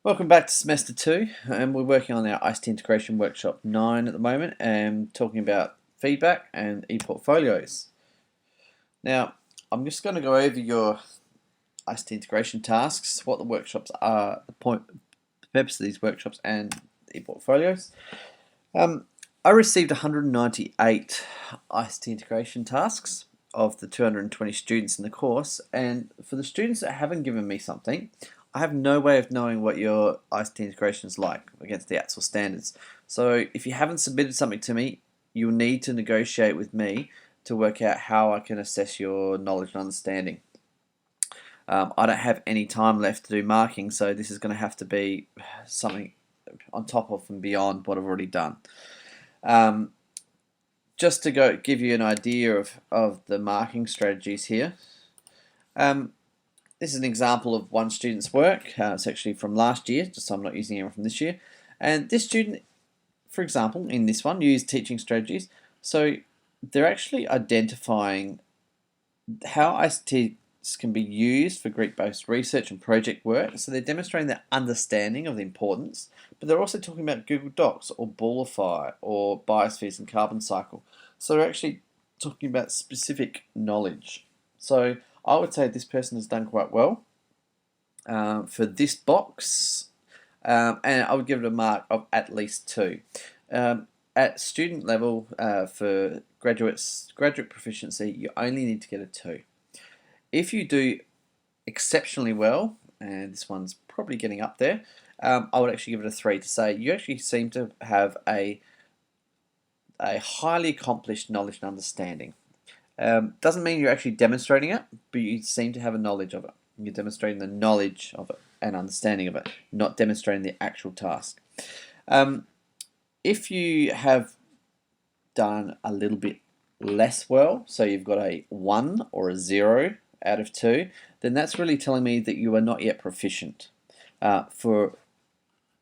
Welcome back to semester 2, and we're working on our ICT Integration Workshop 9 at the moment and talking about feedback and ePortfolios. Now, I'm just going to go over your ICT integration tasks, what the workshops are, the purpose of these workshops and ePortfolios. I received 198 ICT integration tasks of the 220 students in the course, and for the students that haven't given me something, I have no way of knowing what your ICT integration is like against the ATSL standards. So if you haven't submitted something to me, you'll need to negotiate with me to work out how I can assess your knowledge and understanding. I don't have any time left to do marking, so this is going to have to be something on top of and beyond what I've already done. Just to give you an idea of the marking strategies here. This is an example of one student's work. It's actually from last year, just so I'm not using anyone from this year. And this student, for example, in this one, used teaching strategies. So they're actually identifying how ICTs can be used for Greek-based research and project work. So they're demonstrating their understanding of the importance, but they're also talking about Google Docs or Bullify or biospheres and carbon cycle. So they're actually talking about specific knowledge. So I would say this person has done quite well for this box, and I would give it a mark of at least 2. At student level, for graduate proficiency, you only need to get a 2. If you do exceptionally well, and this one's probably getting up there, I would actually give it a 3 to say you actually seem to have a highly accomplished knowledge and understanding. Doesn't mean you're actually demonstrating it, but you seem to have a knowledge of it. You're demonstrating the knowledge of it and understanding of it, not demonstrating the actual task. If you have done a little bit less well, so you've got a 1 or a 0 out of 2, then that's really telling me that you are not yet proficient for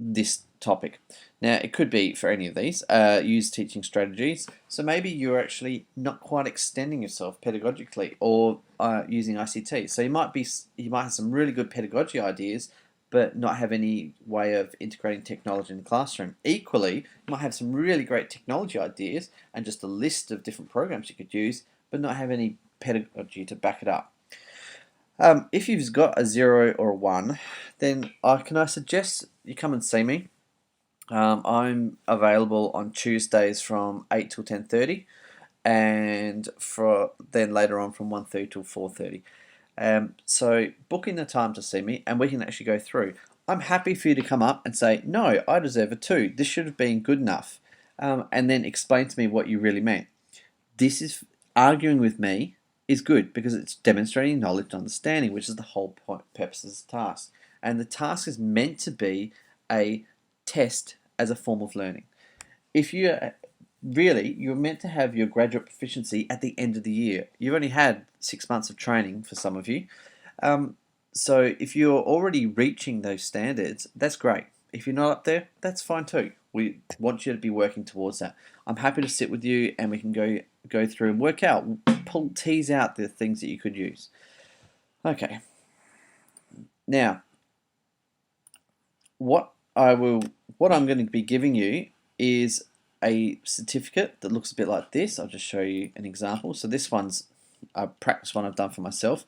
this topic. Now, it could be for any of these, use teaching strategies. So maybe you're actually not quite extending yourself pedagogically or using ICT. So you might have some really good pedagogy ideas, but not have any way of integrating technology in the classroom. Equally, you might have some really great technology ideas and just a list of different programs you could use, but not have any pedagogy to back it up. If you've got a 0 or a 1, then can I suggest you come and see me. I'm available on Tuesdays from 8 till 10:30, and then later on from 1:30 till 4:30. So book in the time to see me, and we can actually go through. I'm happy for you to come up and say, no, I deserve a 2. This should have been good enough, and then explain to me what you really meant. This is arguing with me is good because it's demonstrating knowledge and understanding, which is the whole purpose of this task. And the task is meant to be a test as a form of learning. If you're meant to have your graduate proficiency at the end of the year. You've only had 6 months of training for some of you. So if you're already reaching those standards, that's great. If you're not up there, that's fine too. We want you to be working towards that. I'm happy to sit with you and we can go through and work out, tease out the things that you could use. Okay. Now, what I'm going to be giving you is a certificate that looks a bit like this. I'll just show you an example. So this one's a practice one I've done for myself,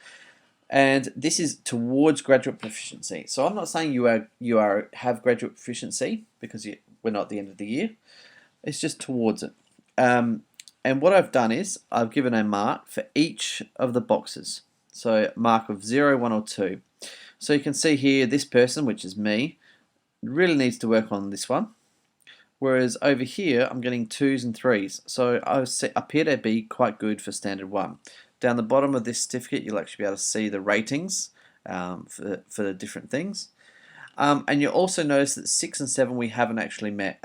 and this is towards graduate proficiency. So I'm not saying you have graduate proficiency because we're not at the end of the year. It's just towards it. And what I've done is I've given a mark for each of the boxes. So mark of 0, 1 or 2. So you can see here this person, which is me, really needs to work on this one. Whereas over here, I'm getting 2s and 3s. So I appear to be quite good for standard 1. Down the bottom of this certificate, you'll actually be able to see the ratings for the different things. And you'll also notice that 6 and 7 we haven't actually met.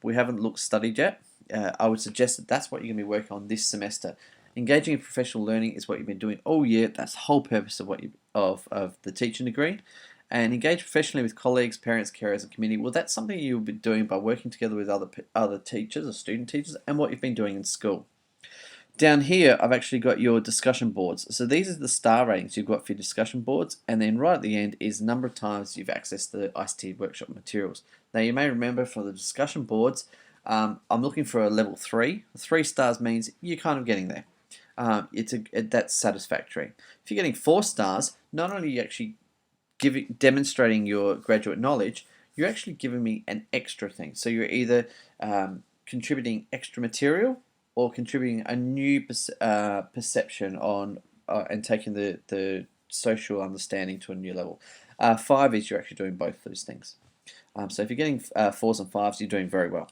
We haven't studied yet. I would suggest that that's what you're going to be working on this semester. Engaging in professional learning is what you've been doing all year. That's the whole purpose of the teaching degree. And engage professionally with colleagues, parents, carers, and community. Well, that's something you'll be doing by working together with other teachers or student teachers and what you've been doing in school. Down here, I've actually got your discussion boards. So these are the star ratings you've got for your discussion boards, and then right at the end is the number of times you've accessed the ICT Workshop materials. Now you may remember from the discussion boards, I'm looking for a level 3. 3 stars means you're kind of getting there. That's satisfactory. If you're getting 4 stars, not only are you actually demonstrating your graduate knowledge, you're actually giving me an extra thing. So you're either contributing extra material or contributing a new perception on and taking the social understanding to a new level. 5 is you're actually doing both those things. So if you're getting 4s and 5s, you're doing very well.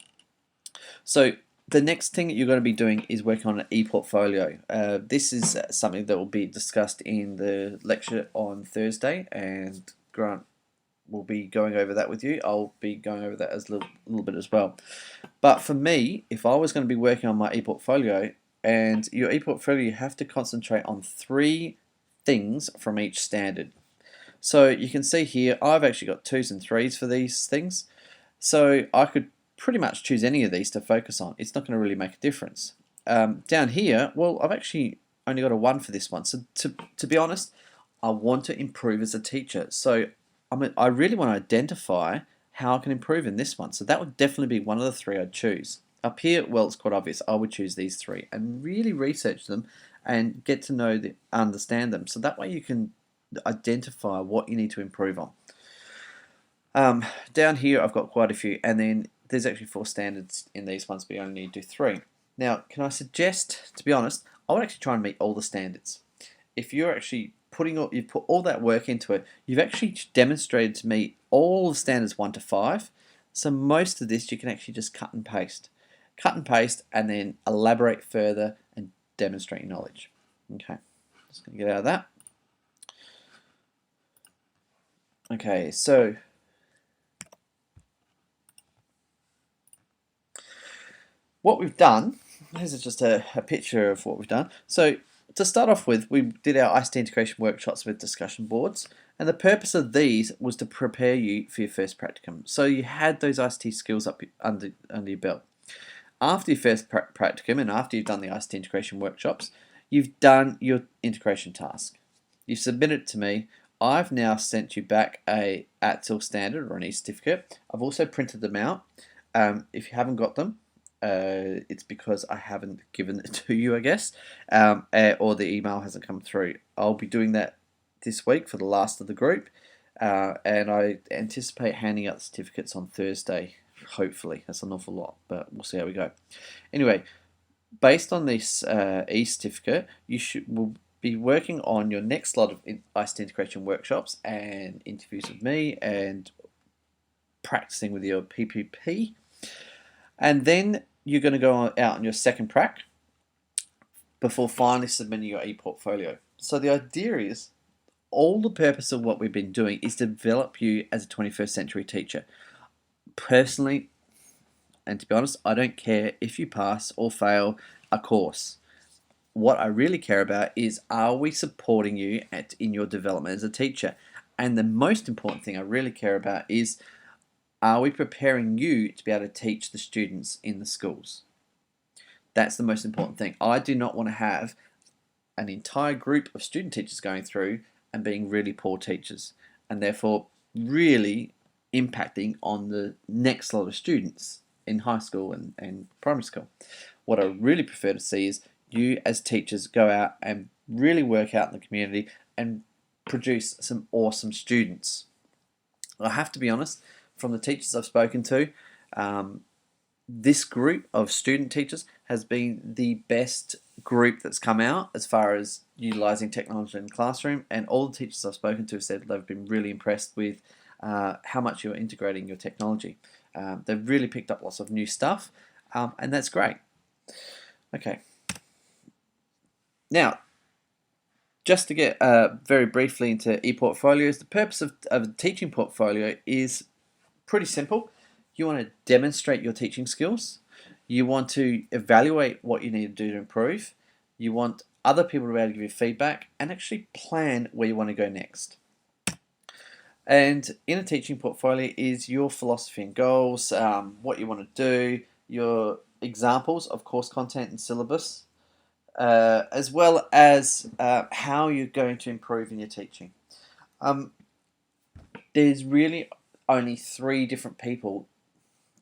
So the next thing that you're going to be doing is working on an ePortfolio. This is something that will be discussed in the lecture on Thursday, and Grant will be going over that with you. I'll be going over that as a little bit as well. But for me, if I was going to be working on my ePortfolio, and your ePortfolio, you have to concentrate on 3 things from each standard. So you can see here, I've actually got 2s and 3s for these things. So I could pretty much choose any of these to focus on. It's not going to really make a difference. Down here, well, I've actually only got a 1 for this one. So to be honest, I want to improve as a teacher. So I really want to identify how I can improve in this one. So that would definitely be one of the 3 I'd choose. Up here, well, it's quite obvious. I would choose these 3 and really research them and get to know understand them. So that way you can identify what you need to improve on. Down here, I've got quite a few, and then there's actually 4 standards in these ones, but you only need to do 3. Now, can I suggest, to be honest, I would actually try and meet all the standards. If you're actually you've put all that work into it, you've actually demonstrated to me all the standards 1 to 5. So most of this you can actually just cut and paste, and then elaborate further and demonstrate your knowledge. Okay, just going to get out of that. Okay, so what we've done, here's just a picture of what we've done. So to start off with, we did our ICT integration workshops with discussion boards, and the purpose of these was to prepare you for your first practicum. So you had those ICT skills up under your belt. After your first practicum and after you've done the ICT integration workshops, you've done your integration task. You've submitted it to me. I've now sent you back a ATSIL standard or an e-certificate. I've also printed them out. If you haven't got them, it's because I haven't given it to you, I guess, or the email hasn't come through. I'll be doing that this week for the last of the group, and I anticipate handing out the certificates on Thursday, hopefully. That's an awful lot, but we'll see how we go. Anyway, based on this e-certificate, will be working on your next lot of ICT integration workshops and interviews with me and practicing with your PPP. And then you're going to go out on your second prac before finally submitting your ePortfolio. So the idea is, all the purpose of what we've been doing is to develop you as a 21st century teacher. Personally, and to be honest, I don't care if you pass or fail a course. What I really care about is, are we supporting you in your development as a teacher? And the most important thing I really care about is, are we preparing you to be able to teach the students in the schools? That's the most important thing. I do not want to have an entire group of student teachers going through and being really poor teachers, and therefore really impacting on the next lot of students in high school and primary school. What I really prefer to see is you as teachers go out and really work out in the community and produce some awesome students. I have to be honest, from the teachers I've spoken to, this group of student teachers has been the best group that's come out as far as utilising technology in the classroom, and all the teachers I've spoken to have said they've been really impressed with how much you're integrating your technology. They've really picked up lots of new stuff, and that's great. Okay. Now, just to get very briefly into ePortfolios, the purpose of a teaching portfolio is pretty simple. You want to demonstrate your teaching skills. You want to evaluate what you need to do to improve. You want other people to be able to give you feedback and actually plan where you want to go next. And in a teaching portfolio is your philosophy and goals, what you want to do, your examples of course content and syllabus, as well as how you're going to improve in your teaching. There's really only 3 different people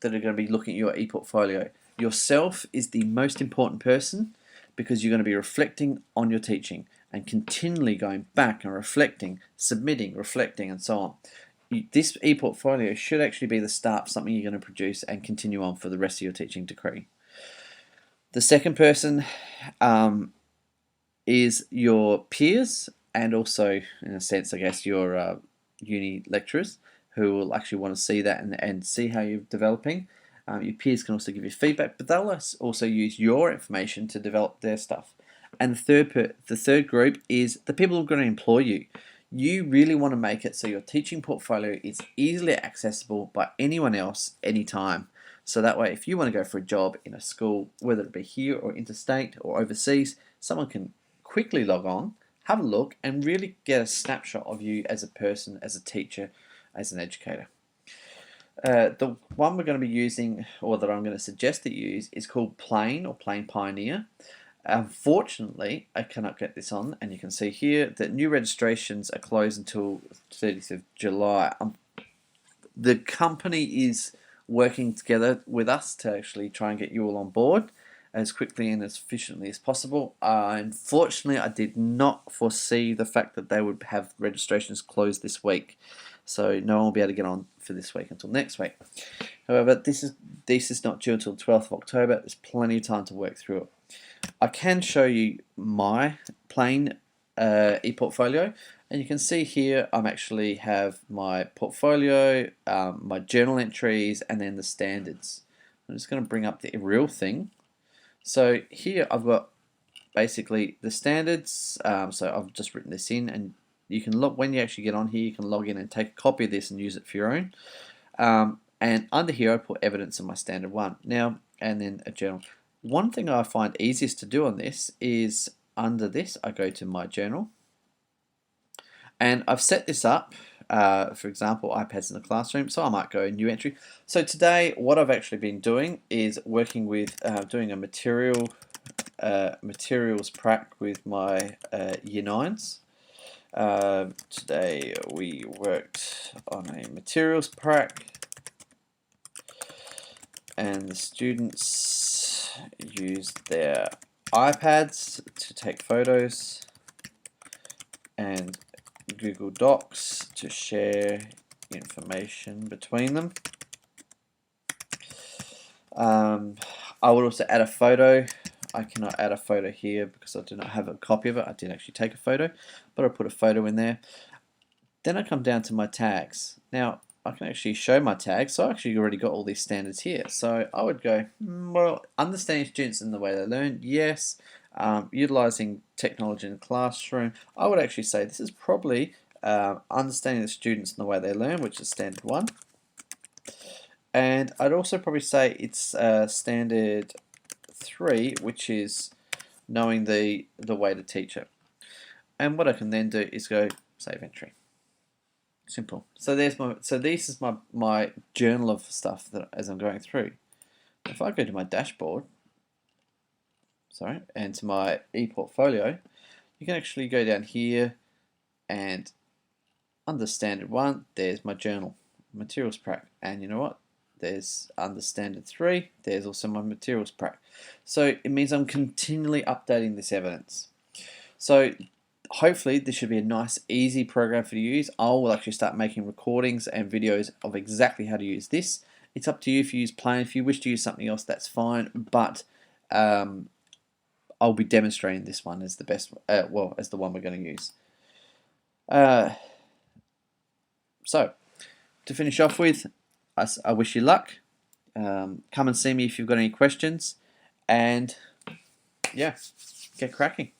that are going to be looking at your ePortfolio. Yourself is the most important person because you're going to be reflecting on your teaching and continually going back and reflecting, submitting, reflecting, and so on. This ePortfolio should actually be the start of something you're going to produce and continue on for the rest of your teaching degree. The second person is your peers and also, in a sense, I guess, your uni lecturers who will actually want to see that and see how you're developing. Your peers can also give you feedback, but they'll also use your information to develop their stuff. And the third group is the people who are going to employ you. You really want to make it so your teaching portfolio is easily accessible by anyone else anytime. So that way, if you want to go for a job in a school, whether it be here or interstate or overseas, someone can quickly log on, have a look, and really get a snapshot of you as a person, as a teacher, as an educator. The one we're going to be using, or that I'm going to suggest that you use, is called Plain or Plain Pioneer. Unfortunately, I cannot get this on, and you can see here that new registrations are closed until 30th of July. The company is working together with us to actually try and get you all on board as quickly and as efficiently as possible. Unfortunately, I did not foresee the fact that they would have registrations closed this week, so no one will be able to get on for this week until next week. However, this is not due until 12th of October. There's plenty of time to work through it. I can show you my plain ePortfolio, and you can see here I actually have my portfolio, my journal entries, and then the standards. I'm just going to bring up the real thing. So here I've got basically the standards. So I've just written this in, and you can log, when you actually get on here, you can log in and take a copy of this and use it for your own. And under here I put evidence of my standard 1 now, and then a journal. One thing I find easiest to do on this is under this I go to my journal, and I've set this up. For example, iPads in the classroom, so I might go new entry. So today what I've actually been doing is working with doing a materials prac with my year 9s. Today we worked on a materials prac, and the students used their iPads to take photos and Google Docs to share information between them. I would also add a photo. I cannot add a photo here because I do not have a copy of it. I didn't actually take a photo, but I put a photo in there. Then I come down to my tags. Now I can actually show my tags, so I actually already got all these standards here. So I would go, well, understanding students in the way they learn, yes. Utilizing technology in the classroom, I would actually say this is probably understanding the students in the way they learn, which is standard 1. And I'd also probably say it's standard 3, which is knowing the way to teach it. And what I can then do is go save entry. Simple. So this is my journal of stuff that as I'm going through. If I go to my dashboard, and to my ePortfolio, you can actually go down here, and under standard 1, there's my journal, materials prac, and you know what? There's under standard 3, there's also my materials prac. So it means I'm continually updating this evidence. So hopefully this should be a nice, easy program for you to use. I will actually start making recordings and videos of exactly how to use this. It's up to you if you use Plain. If you wish to use something else, that's fine, but I'll be demonstrating this one as the best, as the one we're going to use. So, to finish off with, I wish you luck. Come and see me if you've got any questions, and yeah, get cracking.